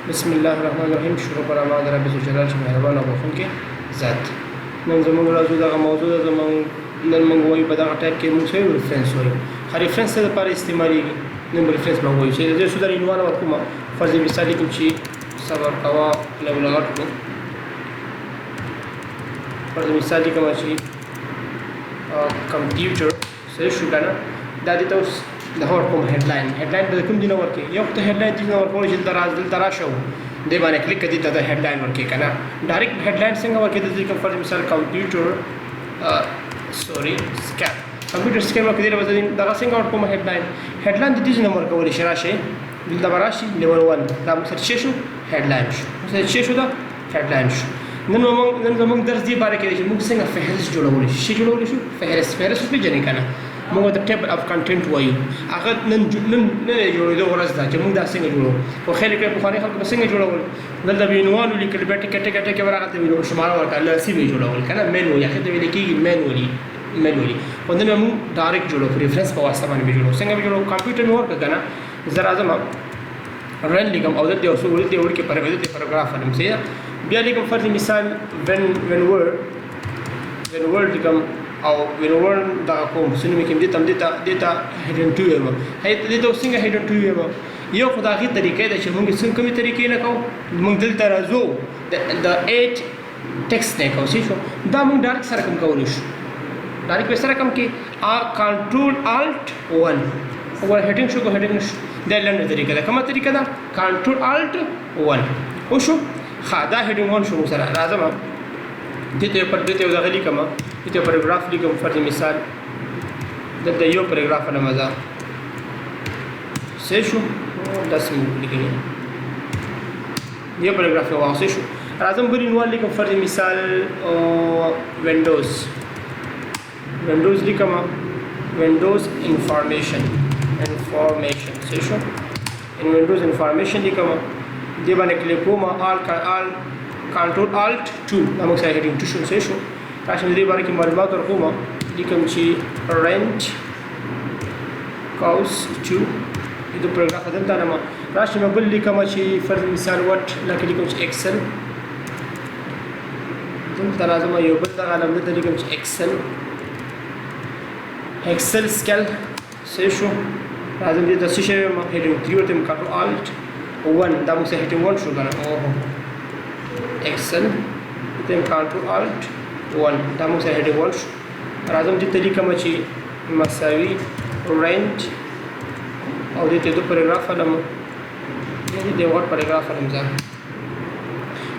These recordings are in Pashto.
بسم الله الرحمن الرحیم. شروع پر اما در رب جلال چې مهربان او بخښونکی ذات. نن زموږ راځو دغه موضوع ده. زموږ نن موږ وایو په دغه ټایپ کې موږ څه ریفرنس وایو. ریفرنس څه لپاره استعمالېږي؟ نن ریفرنس موږ وایو چې زه سودر عنوان ورکوم. فرض مثال لیکم چې صبر کوا لولغټ کو. فرض مثال لیکم چې کمپیوټر څه شو کنه دا دې تاسو د هور کوم هډلاین د کوم دینه ورکې یو ته هډلاین دینه ورکول چې دلته شو دې باندې کلیک کړئ ته د هډلاین ورکې کنه ډایرکټ هډلاین څنګه ورکې د کوم فرض مثال کمپیوټر سکین کمپیوټر سکین ورکې دا څنګه ورکوم هډلاین د دې نه ورکول شي راشه دلته راشي لیول 1 دا مثلا څه شو هډلاین شو مثلا څه شو دا هډلاین شو. نن زموږ درس دی باره کې چې موږ څنګه فهرست جوړولی شو فهرست پیژنې کنه موږ د ټیبل اف کنټینټ وایو هغه نن جوړېدو ورځ ده چې موږ دا څنګه جوړو خو خیر کې بخاري خلک به څنګه جوړول دلته به عنوان ولیکل به ټکټ کې ورغته ویلو شمار ورکړل سی به جوړول کنه مینوال یا خدای ویل کېږي مینوالي خو نن موږ ډایرکټ جوړو ریفرنس په واسطه باندې جوړو څنګه به جوړو کمپیوټر مې ورکړه کنه زرا اعظم رن لیکم او د دې اوسو ولې ورکه پاراګراف انم سي بیا لیکم فرض مثال when word لیکم او when word دا کوم سنمې کې دته هیډن ټو یم هي دته څنګه هیډن ټو یم یو خدایي طریقې ده چې موږ څنګه کومې طریقې نه کوو موږ دلته راځو د 8 ټیکست نه کوو شو دا موږ ډایرکټ سره کوم کولای شو ډایرکټ سره کوم کې کنټرول الټ 1 اور هیډینګ شو نشو دا لنډه طریقه ده کومه طریقه ده کنټرول الټ 1 او شو دا هیډینګ 1 شو سره راځم دته پر دته یو دغلی کما دته پاراګراف لیکم فرض مثال دته یو پاراګراف نه مزه څه شو 10 منټ لیکل یو پاراګراف واخ شو راځم بل عنوان لیکم فرض مثال وینډوز لیکم وینډوز انفارمیشن څه شو ان وینډوز انفارمیشن لیکم دی باندې کلیک کوم آل کنټرول الټ 2 دا موږ سره هیډینګ 2 شو څه شو راشم دې باندې کې معلومات ورکوم لیکم چې رنت کاوس 2 دې پروګرام دلته نه راشم بل لیکم چې فرض مثال وټ لکه لیکم چې ایکسل دلته راځم یو بل دا علم دلته لیکم چې ایکسل سکیل څه شو راځم دې تاسو شی هیډینګ 3 ورته کنټرول الټ 1 دا موږ سره هیډینګ 1 شو کنه Excel then control alt 1 دا موږ سره هیډینګ 1 شو راځم چې طریقه مچي مساوي رنت او دې ته د پاراګراف علم دې ور پاراګراف علم ځه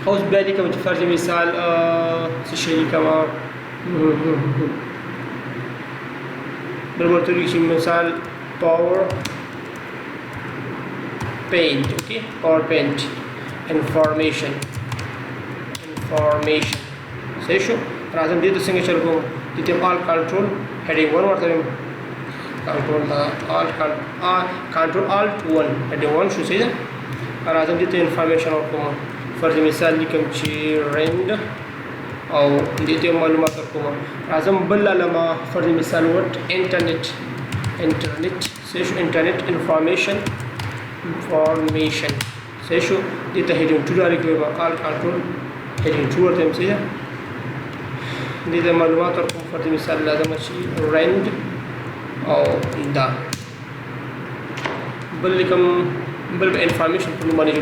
اوس بیا لیکم چې فرض مثال څه شي کما برابر چې مثال پاور paint okay power paint information صحیح شو راځم دې ته څنګه چل کوم دې آل کنټرول هیډینګ 1 ورته کنټرول الټ 1 هیډینګ 1 شو صحیح ده راځم دې ته انفارمیشن ورکوم فرض مثال لیکم چې رند او دې ته معلومات ورکوم راځم بل علامه فرض مثال وټ انټرنیټ صحیح شو انټرنیټ انفارمیشن صحیح شو دې ته هیډینګ 2 ډایرکټ آل کنټرول هیډینګ 2 ورته هم صحیح دې د معلومات ورکوم فرض مثال لازم شي رند او دا بل لیکم بل انفارمیشن په نوم باندې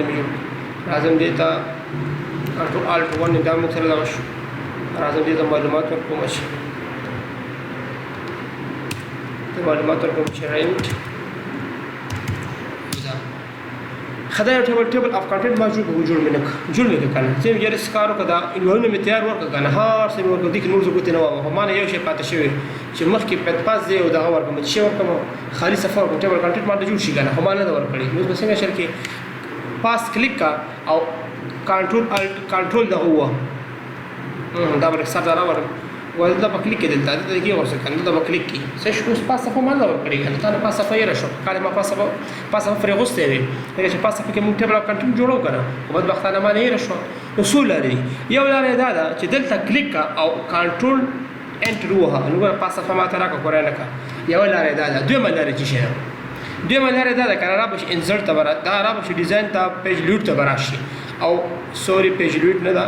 جوړ راځم دې ته کنټرول الټ 1 دا موږ سره راوښ راځم دې د معلومات ورکوم شي د معلومات ورکوم چې رند خدای ټیبل اف کنټینټ ما جوړ مې کنه چې یې سکارو کدا انوونه مې تیار ورک کنه هر څه ورک دي کې نور زګوت نه وامه ما نه یو شی پاتې شوی چې مخکې پد پاس دی او دغه ورکم چې ورکم خالي سفر کو ټیبل کنټینټ ما جوړ شي کنه هم نه دا ورکړي نو بس څنګه شل کې پاس کلیک کا او کنټرول الټ کنټرول دا هو دا ورک سره دا ورک ولدا په کلیک کې دلته دا کې ورسره کنه دا په کلیک کې څه شو پاس صفه ما نه ورکړي کنه تا نه پاس صفه یې راشو کله ما پاس صفه فرغوسته وي هغه چې پاس صفه کې موږ ټیبل کنټینټ جوړو کنه او بعد وختانه ما نه راشو اصول لري یو لاره دا چې دلته کلیک او کنټرول انټر وها نو پاس صفه ما ترا کو قرانه کا یو لاره دا دوی ملاره چې شه دویمه لاره دا ده که را بشي انسرټ ته دا را بشي ډیزاین ته پیج لوډ ته به راشي او سوري پیج لوډ نه ده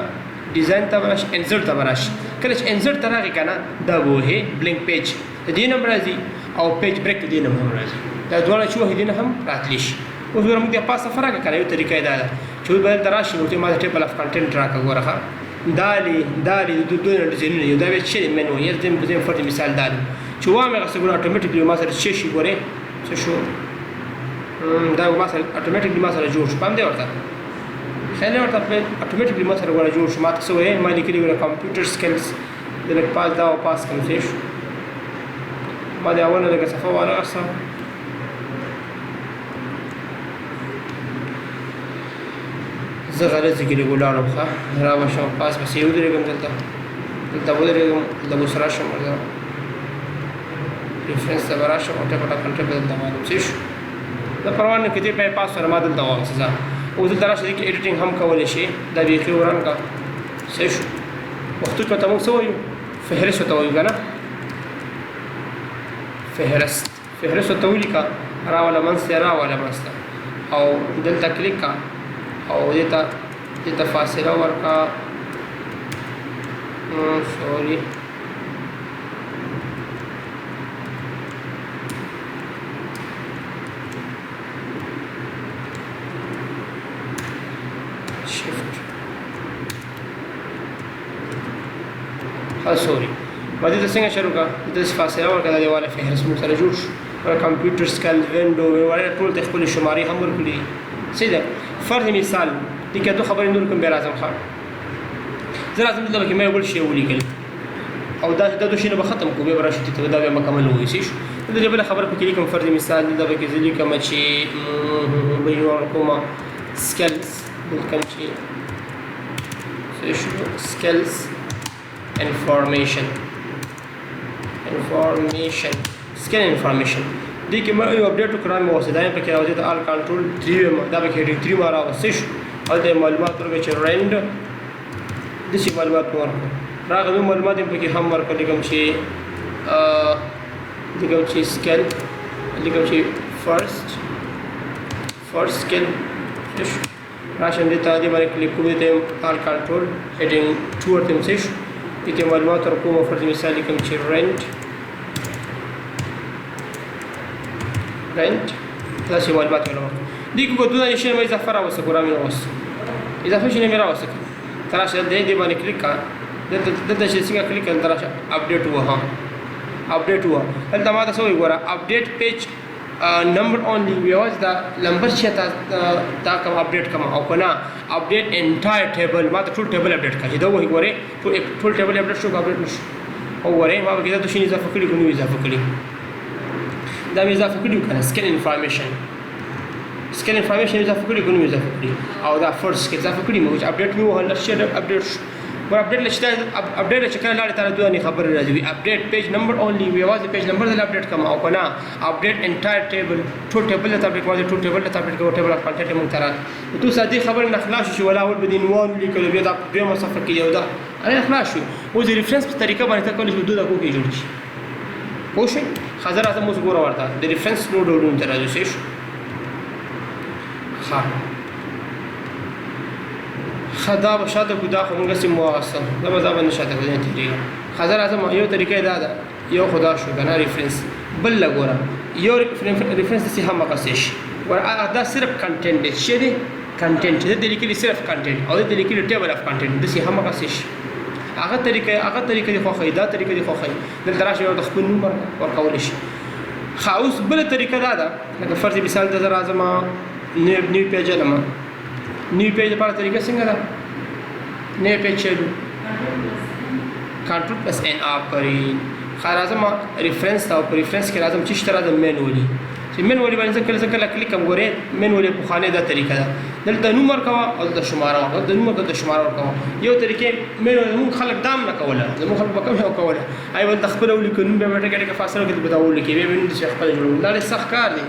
ډیزاین ته به راشي انسرټ ته به راشي کله چې انسرټ ته راغی که نه دا به وهي بلنک پیج د دې نه هم راځي او پیج بریک د دې نه هم راځي دا دواړه چې وهي دې نه هم راتلی شي اوس ګوره موږ د پاسه فرق که نه یو طریقه یې دا ده چې اوس به دلته راشي ورته ما د ټیبل اف کنټینټ راکړه ګوره ښه دالې د دوی نه ډیزاینونه یو دا بیا چې دی مینو یې زم فرض مثال دا دی چې وایم هغسې ګوره اټومیټیکلي ما سره څه شي ګورې څه شو دا ما سره اټومیټیکلي ما سره جوړ شو پام دی ورته خیال یې ورته اټومیټیکلي ما سره ګوره جوړ شو ما ته څه وایي ما لیکلي ګوره کمپیوټر سکلز د لږ پاس دا او پاس کړم څه شو ما د اول نه لږه صفحه وانغستم زه غلطي کې لږ ولاړم ښه را به شم پاس پسې ودرېږم دلته ودرېږم دلته اوس راشم ریفرنس ته به راشم او ټپه ټاکنټ به دلته معلوم څه شو د پروا نه کتې پې پاس سره ما دلته وایم څه اوس دلته راشه دې کې ایډیټینګ هم کولی شي دا بیخي وران کا څه شو پښتو کې ورته موږ څه وایو فهرست ورته وایو که نه فهرست ورته ولیکه راوله منځ ته راوله منځ ته او دلته کلیک کا او دې ته فاصله ورکړه سوري شفت سوري ما دې ته څنګه شروع کړه داسې فاصله ورکړه دا دیواله فهرست موږ سره جوړ شو کمپیوټر سکل وینډو وغیره ټول ته خپلې شمارې هم ورکړي دي صحیح ده فرض مثال دې کې 2 خبرې نور کوم بیا راځم ښه زه راځم دلته به کې مې یو بل شی ولیکل او دا 2 شیونه به ختم کړو بیا به راشي ته دا بیا مکمل وایي صحیح شو دلته بله خبره پکې لیکم فرض مثال دلته به کې زه لیکم چې بیان کومه سکلز لیکم چې څه شو سکلز انفارمیشن سکل انفارمیشن دې کې ما یو اپډیټ وکړم مې اوس دا په کې راوځي ته آل کنټرول 3 دا به کې 3 ما راوځي او د معلومات ورکړي چې رند د شي معلومات ورکړي راغلي معلومات په کې هم ورکړي کوم چې دغه چې سکل دغه چې فرست سکل راشن دې ته دې باندې کلیک کوو ته آل کنټرول هډینګ 2 ورته څه شو دې معلومات ورکوم فرض مثال کوم چې رند دا شی معلومات ولرم دې کو دوه شی مې اضافه راوسته ګورم یو اوس اضافه شي نه مې راوسته تراشه دې باندې کلیک کا دلته چې څنګه کلیک کړم تراشه اپډیټ وها دلته ما تاسو وګوره اپډیټ پیج نمبر اونلی ویواز دا نمبر چې تا کوم اپډیټ کوم او کنه اپډیټ انټایر ټیبل ما ته ټول ټیبل اپډیټ کړي دا وایي ګوره ټول ټیبل اپډیټ شو اپډیټ نشو او ګوره ما به دا شی اضافه کړی کوم اضافه کړی دا مې اضافه کړي کنه سکل انفارمیشن اضافه کړي کوم اضافه کړي او دا فرست کې اضافه کړي مو چې اپډیټ مې وهل شي اپډیټ ور اپډیټ لشته اپډیټ چې کله لاړ تر دوه نه خبر راځي اپډیټ پیج نمبر اونلی ویواز پیج نمبر د اپډیټ کوم او کنه اپډیټ انټایر ټیبل ټول ټیبل ته اپډیټ کوم ټول ټیبل ته اپډیټ کوم ټیبل اف کنټنټ مو تر تو ساده خبر نه خلاص شي ولا ول بدین وان لیکل بیا دا دوه صفحه کې یو دا اړه خلاص شو او د ریفرنس په طریقه باندې تکول شو دوه کو کې جوړ شي پوښي حاضر اعظم اوس ګوره ورته د ریفرنس نو ډولونه ته راځي شي خدا به شاته ګدا خو موږ سم واغسته دا به ځابه نشاته کوي طریقه حاضر اعظم یو طریقه دا ده یو خدا شو کنه ریفرنس بل لګوره یو ریفرنس سي هم مقصش ور دا صرف کنټنټ دی چې دی کنټنټ د لیکلي صرف کنټنټ او د لیکلي ټیبل اف کنټنټ د سي هم مقصش هغه طریقه دی خو دا طریقه دی خو دلته راشه یو د خپل نوم ورکول شي خاص بل طریقه دا ده لکه فرض مثال د زر اعظم نیو پیج لمه نیو پیج لپاره طریقه څنګه ده نیو پیج چلو کنټرول پلس ان آفرین خارزم ریفرنس او ریفرنس کې لازم چې شته راځم مینولی چې مینولی باندې کله کلیک کوم غوړې مینولی په خانه دا طریقه ده دلته نمبر کوا او د شماره او د نمبر د شماره کوا یو طریقې مینولی موږ خلک دام نه کوله موږ خلک به کوم یو کوله آی ول تخبل ول کنه به ټکه ټکه فاصله کې بداول کې به موږ چې خپل جوړو دا سخت کار دی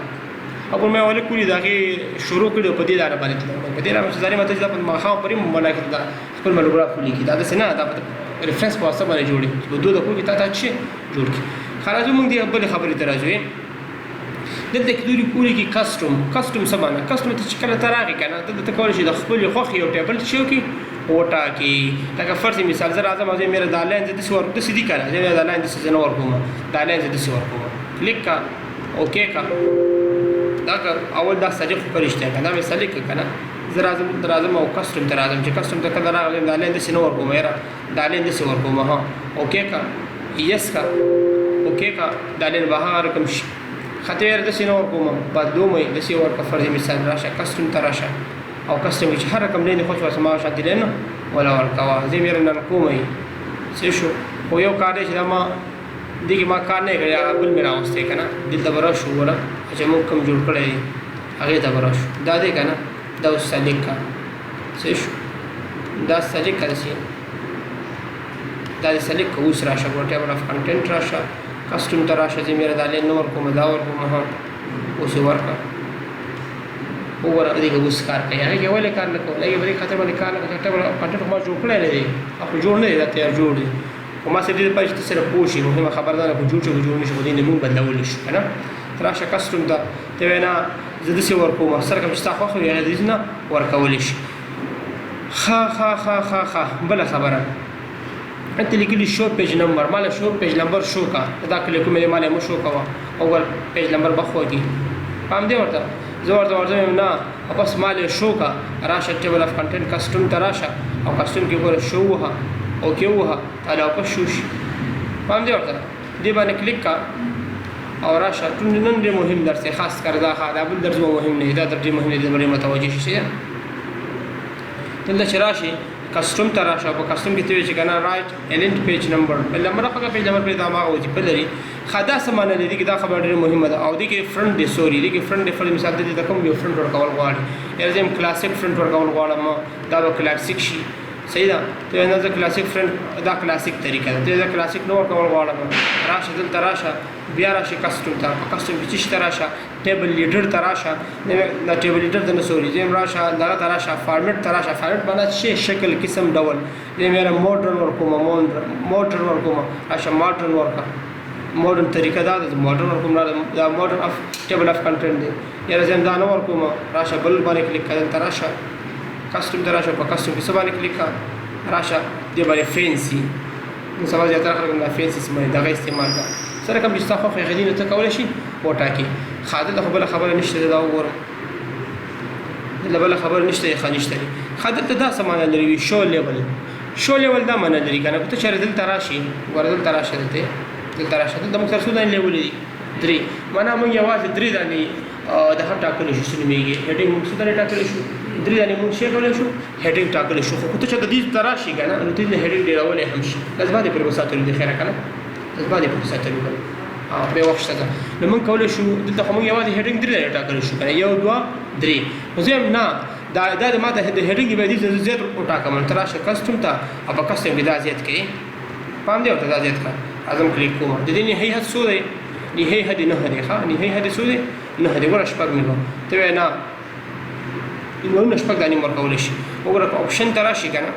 ابو مې ول کولی دا کې شروع کړو په دې لار باندې په دې لار چې ځانې ماته ځپ ما خام پرې مونږه کې دا خپل ملګرو لیکي دا څه نه دا ریفرنس په واسطه باندې جوړي په دوه دغه کې تا چې جوړ کی خلاص موږ دې بل خبرې ته راځو دلته کې دوی پوری کې کسټم سمانه کسټم ته چې کله تراغي کنه ته کول شي د خپل خوخي او ټیبل شو کې وټا کې لکه فرض مثال زه راځم او زه مېره د لاین د څور د سیدی کنه زه د لاین د څه نه ورکوم د لاین د څه ورکوم کلیک کا اوکے کا دا اول دا سجه خو پرشته کنه مې سلیک کنه زه راځم او کسټم ته راځم چې کسټم ته کله راغلم د لاین د څه نه ورکوم یاره د لاین د څه ورکوم ها اوکے کا یس کا اوکے کا د لاین بهر کوم شي خطر د سینور کوم بدلو مې د سی ورکه فرض مثال راشه کسټم ته راشه او کسټم چې هر رقم نه خوښ واسه ما شانتي لنه ولا ورکوا زه مې نن کومې څه شو خو یو کار چې ما دغه ما کار نه کړی بل مې راوسته کنه دلته برا شو ولا چې مو کوم جوړ کړی هغه ته برا شو دا دې کنه دا وسلیکا څه شو دا سلیکا شي دا سلیکا اوس راشه ورته ټیبل اف کنټینټ راشه کسټم ته راشه چې مېره د لاین نمبر کوم دا ورکوم ها اوس ورکا وګوره دغه اوس کار کوي هغه ولې کار نه کوي لکه بری خاطر باندې کار نه کوي ټیبل کنټینټ ما جوړ کړی دی خو جوړ نه دی ته جوړ دی خو ما سره دې پېښ ته سره پوښي مهمه خبردار کو جوړ نشي خو دې نه مونږ بدلول شي کنه راشه کسټم ته ته وینا زده سی ورکوم سره کوم چې تاسو خو یې دې نه ورکول شي خا بل خبره انت لیکلی شو پیج نمبر مال شو پیج نمبر شو کا دا کله کومه مال مو شو کا اول پیج نمبر بخوږي پام دی ورته زور نه بس مال شو کا راشه ټیبل اف کنټینټ کسټم تراشه او کسټم کې ګور شو وها او کې وها تعالی په شوش پام دی ورته دی باندې کلیک کا او راشه نن دې مهم درس خاص کر دا بل درس مهم نه دا درس مهم نه دې متوجه شي دلته شراشي کسټم ته راشه په کسټم کې ته چې کنه رائټ الینټ پیج نمبر بل مرخه پیج نمبر په دماغ او چې په لري خدا سمانه لري کې دا خبره ډېره مهمه ده او دې کې فرنٹ دی سوري دې کې فرنٹ دی فل مثال دې کوم یو فرنٹ ورکول غواړي ارزم کلاسیک فرنٹ ورکول غواړم دا به کلاسیک شي صحیح ده ته نه دا کلاسیک فرنٹ دا کلاسیک طریقه ده دا کلاسیک نو ورکول غواړم راشه دلته راشه بیا راشه کسټم ته په کسټم کې چې راشه ټیبل لیډر تراشه دا ټیبل لیډر د نسوري زم راشه دا تراشه فارمټ تراشه فارمټ باندې شی شکل قسم ډول زم یې ماډرن ورکوم راشه ماډرن ورکا ماډرن طریقه دا ماډرن ورکوم دا ماډرن اف ټیبل اف کنټینټ دی یاره زم دا نو ورکوم راشه بل باندې کلیک کړه تراشه کسټم تراشه په کسټم کې سبا کلیک کړه راشه دی باندې فینسی نو سبا زیاتره خلک دا فینسی سمې دا استعمال کا سره کوم چې تاسو خو غوښتنه ته کولای شي وټاکي خاطر ته بل خبره نشته دا وګورم دا بل خبره نشته خانشته خاطر ته دا سمانه لري شو لیول دا معنی لري کنه ته چیرې دل تراشي وردل تراشه دلته د مختصر سودان لیول دي 3 معنا موږ یوازې 3 دانی د هټا کولای شو سنمیږي هډینګ موږ سودان ټاکل شو 3 دانی موږ شي کولای شو هډینګ ټاکل شو خو ته چې د دې تراشي کنه نو ته هډینګ ډیرول هم شي لازم دې پر وساتل دي خیره کنه باندې په ساتل او به وخت څنګه نو موږ کولای شو دلته کوم یوازې هډینګ 3 ټاکل شو کنه 1 2 3 نو زم نه دا ماته د هډینګ به دې زیات وټاکم تراشه کسټم ته او په کسټم کې دا زیات کړي پام دی او دا زیات کړه اعظم کلیک کوم د دې نه هي حد سو دی نه هي حد نه هدي ښه نه هي حد سو دی نه هدي ورش پک نه ته نه نو نشپک دانی ورکول شي وګوره اپشن تراشي کنه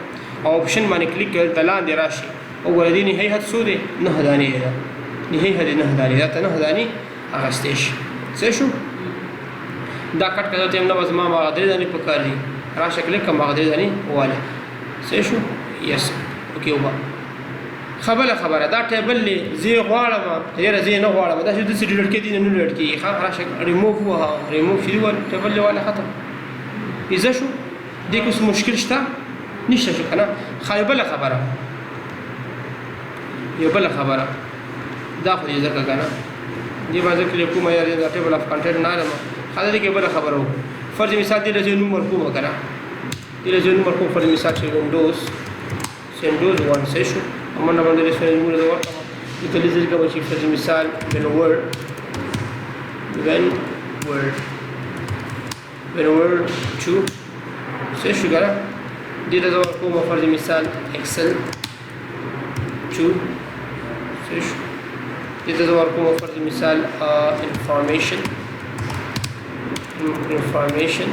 او اپشن باندې کلیک کړه تلان دی راشي وګوره دې نه هي حد سو دی نه دانی نه هي حد نه دانی دا ته نه دانی هغه ستېش څه شو دا کټ کړه ته نو وزما ما درې دانی پکاري راشه کلیک کوم هغه درې دانی واله څه شو یس اوکې وبا خبره دا ټیبل لې زی غواړم یاره زی نه غواړم دا چې د سټیډ کې دي نه لټ کې ښه راشه ریموو وها ریموو شي ول ټیبل والا ختم اذا شو دې کوم مشکل شته نشته شو کنه خایبله خبره یو بل خبره دا خو دې ځکه کنه دې باندې کلی کومه یاره دا ټیبل اف کنټینټ نه لرم خاله دې کې بل خبره وو فرض مثال دې له نومبر کومه کنه دې له نومبر کوم فرض مثال چې وینډوز 1 سیشن امنا باندې رسول موږ دا ورته دې لږه کوم چې فرض مثال when word 2 سیشن ګره دې دا کوم فرض مثال excel 2 سیشن دې دا کوم فرض مثال information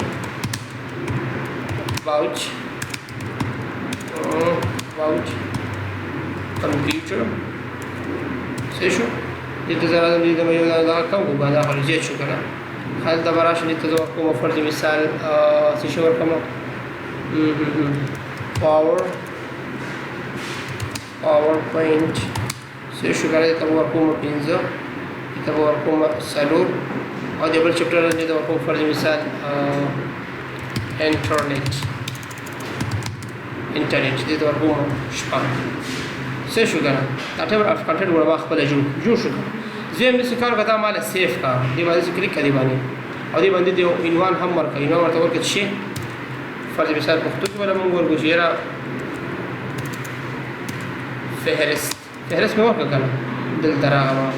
vouch computer سیشن دلته زه راځم دې ته مې یو دغه کم کړو دا خو زیات شو که نه هلته به راشم دلته زه ورکوم فرض مثال څه شی ورکوم PowerPoint څه شو که نه دلته به ورکوم 5 دلته به ورکوم 4 او د بل چپټر دلته به ورکوم فرض مثال انټرنیټ دلته ورکوم شپږ څه شو که نه دا ټیبل اف کنټنټ ګوره ما خپله جوړ شو که زه هم داسې کار وکړه دا ماله سیف کا دې باندې چې کلیک کړه دې باندې او دې باندې د عنوان هم ورکړه عنوان ورته ورکړه چې فرض مثال پښتو کې به موږ ورکړو چې یاره فهرست مې ورکړه که نه دلته راغلم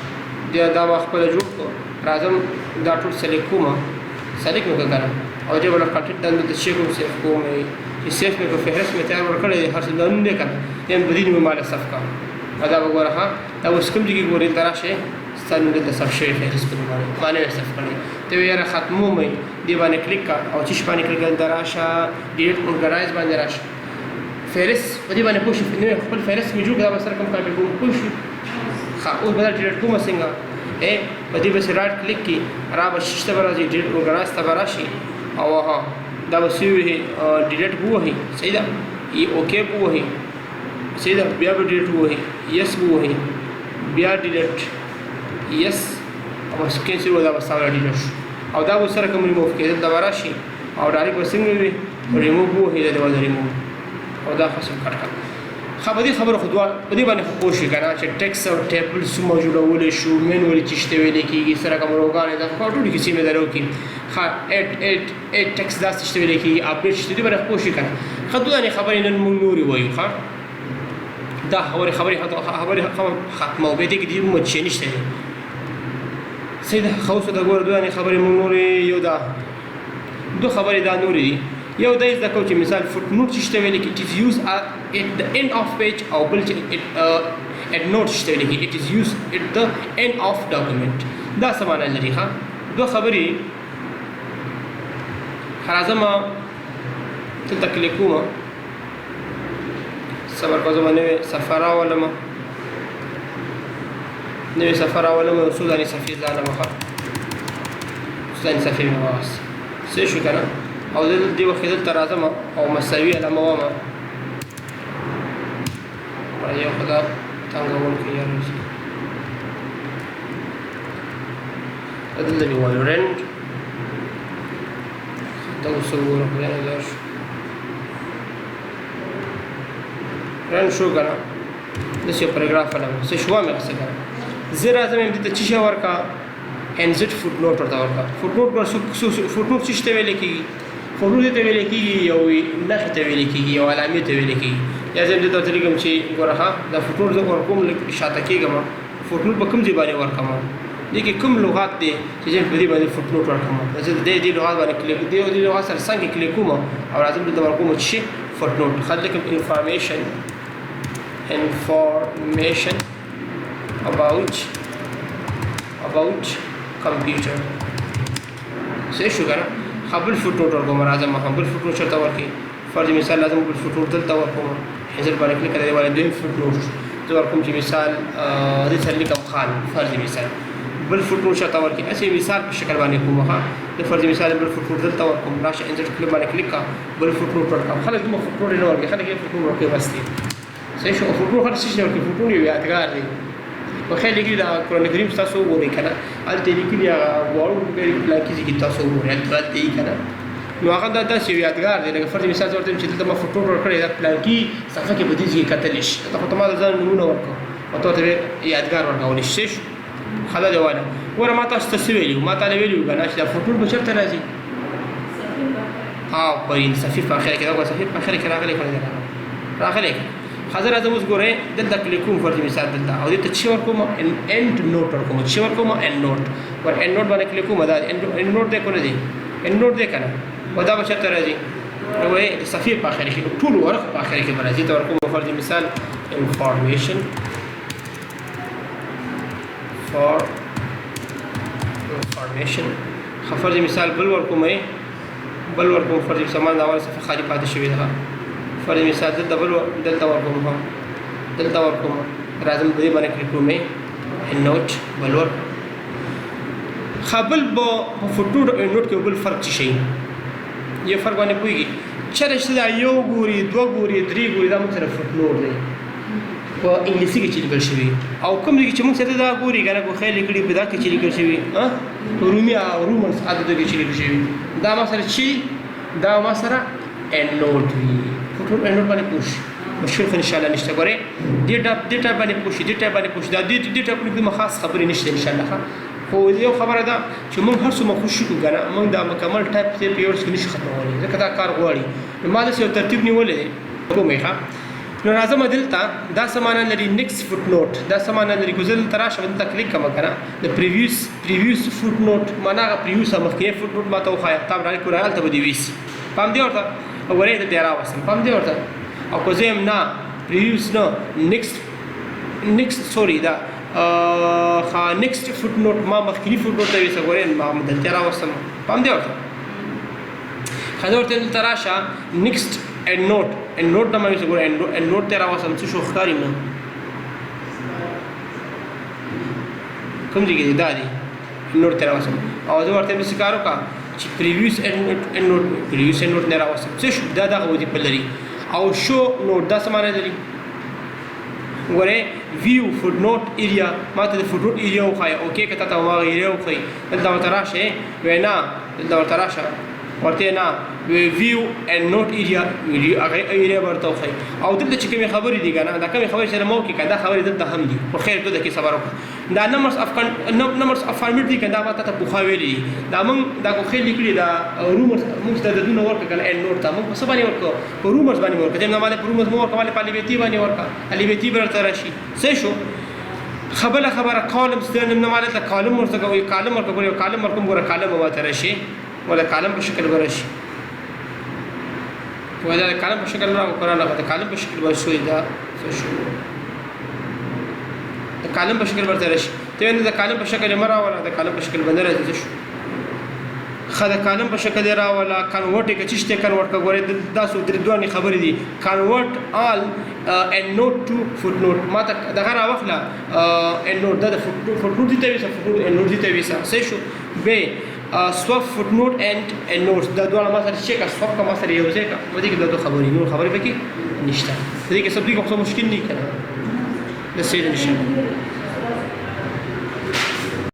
دا ما خپله جوړ کړو راځم دا ټول سلیکټ کوم سلیکټ مې کړه که نه او دې بله کنټنټ دلته چې کوم سیف کوم چې سیف مې په فهرست مې تیار ورکړی دی هر څه دا نوم دی که نه دې هم بدین مې ماله صف کا او دا به ګوره ښه دا اوس کوم ځای کې ګورې دلته راشئ ستا نوم دلته صف شوی فهرست په نوم باندې ما نه وی صف کړی ته وایې یاره ختموم یې دې باندې کلیک کړه او چې باندې کلیک دلته راشه ډیلیټ اورګنایز باندې راشه فهرست په دې باندې پوه شو نو خپل فهرست مې جوړ کړه دا به سره کوم کار کوم پوه شو ښه اوس به دا ډیلیټ کومه څنګه په دې بس رایټ کلیک کی را به شیشته به راځي ډیلیټ اورګنایز ته به راشي او دا به څه ووهي ډیلیټ به ووهي صحیح ده اوکې به ووهي صحیح ده بیا به ډیلیټ ووهي یس به ووهي بیا ډیلیټ یس او کینسل به دا به ستا ډیلیټ شو او دا به سره کوم ریموف کېدل دا به راشي او ډایرکټ به څنګه وي ریموف به ووهي دا به ریموف او دا خصم کټ کړه ښه په دې خبرو خو په دې باندې خو پوه شئ که نه چې ټیکس او ټیبل څومره جوړولی شو مینولي چې شته ویلی کېږي سره کوم روګانې دا خو ټولې کیسې مې درو کې ښه ایډ ټیکس داسې شته ویلی کېږي اپډیټ شته دې باندې پوه شئ که نه ښه دغه خبرې نن موږ نورې وایو ښه دا خبرې ختموو بیا دې کې دې موږ چې نشته دی صحیح ده ښه اوس ورته ګوره دغه خبرې موږ نورې یو دا دو خبرې دا نورې دي یو دا زده کوو چې مثال فوټ نوټ چې شته ویلی کې اټ از یوز at the end of page او بل چې at note شته ویلی کې it is used at the end of document دا څه معنی لري ښه دوه خبرې راځم دلته کلیک کوم صبر کوه زما نوې صفحه راولم نوې صفحه راولم او سوداني صفحې ځانم ښه سوداني صفحې مې واخیستې څه شو که نه او زه دې وخت کې دلته راځم او مساوي علامه وم یو خدا تنګونکی یاره دلته مې وایو رنډ دا اوس وګورم خدای نظر شو رنډ شو که نه داسې یو پاراګراف علم څه شوه مې هسې که نه زه راځم یم دلته چې شی ورکړه NZ فوټ نوټ ورته ورکړه فوټ نوټ فوټ نوټ څه ته ویلی کېږي فوټ نوټ ته ویلی کېږي یو نښې ته ویلی کېږي یو علامې ته ویلی کېږي یا زه دلته ورته لیکم چې ګوره ښه دا فوټ نوټ زه ورکوم لږ شاته کېږم فوټ نوټ په کوم ځای باندې ورکړم دې کې کوم لغات دی چې زه په دې باندې فوټ نوټ ورکړم زه دې لغات باندې کلیک دې لغات سره څنګه کلیک کوم او راځم دلته ورکوم چې فوټ نوټ ښه لیکم information about computer صحیح شو که نه ښه بل فوټ نوټ ورکوم راځم بل فوټ نوټ چېرته ورکړي فرض مثال لازم بل فوټ نوټ دلته ورکوم حضرت باندې کلیک کړی دی باندې دویم فوټ نوټ زه ورکوم چې مثال دې سره لیکم خان فرض مثال بل فوټ نوټ چېرته ورکړي هسې مثال په شکل باندې کوم ښه د فرض مثال بل فوټ نوټ دلته ورکوم راشه انسرټ کلیک باندې کلیک کړه بل فوټ نوټ ورکړم خلک دومره فوټ نوټ یې نه ورکوي خلک یې فوټ نوټ ورکوي بس دی صحیح شو فوټ نوټ خلک څه شي نه ورکوي فوټ نوټ یو یادګار دی په خیر لیکلي دا قرآن کریم تاسو وګورئ که نه هلته یې لیکلي هغه واړو پلانکي ځای کې تاسو وګورئ هلته یې که نه نو هغه دا داسې یو یادګار دی لکه فرض مثال زه ورته وایم چې دلته ما فوټ نوټ ورکړی دا پلانکي صفحه کې به دې ځای کتلی شي ته خو ته ما د ځان نومونه ورکړه او ته ورته یادګار ورکولی شي شو ښه دا دی واله ګوره ما تاسو ته څه ویلي ما تاله ویلي وو که نه چې دا فوټ نوټ به چېرته راځي آفرین صفیر په اخره کې دا ګوره صفیر په اخره کې راغلی که نه راغلی حاضر راځم اوس ګورئ دلته کلیک کوم فرض مثال دلته او دلته چې ورکوم end note ورکوم چې ورکوم end note ور end note باندې کلیک کوم دا end note دی که نه دی end note دی که نه و دا به چېرته راځي وایي د صفحې په اخر کې ټول ورق په اخر کې به راځي ته ورکوم فرض مثال information ښه فرض مثال بل ورکوم فرض مثال ما د اول صفحه خالي پاتې شوې ده فرض مثال دلته ورکوم راځم په دې باندې کلیک کوم ان نوت بل ور خپل په فوټ نوټ او نوټ کې بل فرق شي یو فرق باندې پوهیږي چې دا یو ګوري دوه ګوري درې ګوري دا موږ سره فوټ نوټ دی په انګلیسي کې چې لیکل شوی او کوم ځای چې موږ سره دا ګوري کنه په خیال لیکلي په دا کې چې لیکل شوی رومي او رومانس عدد کې چې لیکل شوی دا ما سره چې دا ما سره ان نوټ وی فوټ نوټ ان نوټ باندې پوښ مشکل ان شاء الله نشته ګوره ډیټا باندې پوښ دا ډیټا په خاص خبرې نشته ان شاء الله خو یو خبره ده چې موږ هر څومره خوشو کنه موږ دا مکمل ټایپ ته پیورس کې نشو ختمولی ځکه دا کار غواړي ما د یو ترتیب نیولې دی کومه ښه نو راځم دلته دا سمانه لري نیکست فوټ نوټ دا سمانه لري ګوزل تراشه دلته کلیک کوم کنه د پریویوس فوټ نوټ معنا پریویوس مخکې فوټ نوټ ماته خو تاسو راځي کورال ته بدی ویس پام دی ورته وګورئ د تیرا وسم پام دی ورته او کو زم نه پریویوس نو نیکست سوري دا نیکست فوټ نوټ ما مخکې فوټ نوټ ته ویس وګورئ ما د تیرا وسم پام دی ورته خدای ورته تراشه نیکست and note nama bisa guna and note tera wasam si show khari na kom ji ke dadi note tera wasam aw do warte mi sikaro ka chi previous and note nera wasam si show da wodi pelari aw show note da samana dari gore view footnote area mate the footnote area khaya okay kata ta ma area khai da tarashe wena da tarasha ورته نه ویو and not area هغه ایریا ورته خو او دلته چې کومه خبرې دي کنه دا کومه خبرې سره مو کې کنه خبرې دلته هم دي په خیر ته کې صبر وکړه دا نمبرز اف فارمیټ دي کنه ما ته په خو ویلي دا موږ دا خو خېل لیکلي دا رومرز موږ ته د دونه ورکه کنه and not ته موږ په سبا نه ورکو په رومرز باندې ورکو دا ماله په رومرز مو ورکو ماله په لیبيتي باندې ورکا لیبيتي برته راشي څه شو خبره کالم ستنه نه ماله ته کالم ورته کوي کالم ورکو کالم ورکوم ګوره کالم ماته راشي ولا کالم په شکل ورشي ولا کالم په شکل راو قرآن هغه کالم په شکل ورشي دا شو د کالم په شکل ورته راشي ته نه د کالم په شکل مرا ولا د کالم په شکل باندې راځي شو خدای کالم په شکل را ولا کنورټ کې چشته کنورټ کا غوړې د 10 درې دوه خبرې دي کنورټ آل and note to footnote ما ته دغه را وخلا and note دا footnote دي ته ویسه footnote and note دي ته ویسه صحیح شو به swap footnote and notes دا ډول ما سره چې کا swap کا ما سره یو ځای کا ودی کې دا خبرې نور خبرې پکې نشته دې کې سب دې کوم مشکل نه کړه د سید نشه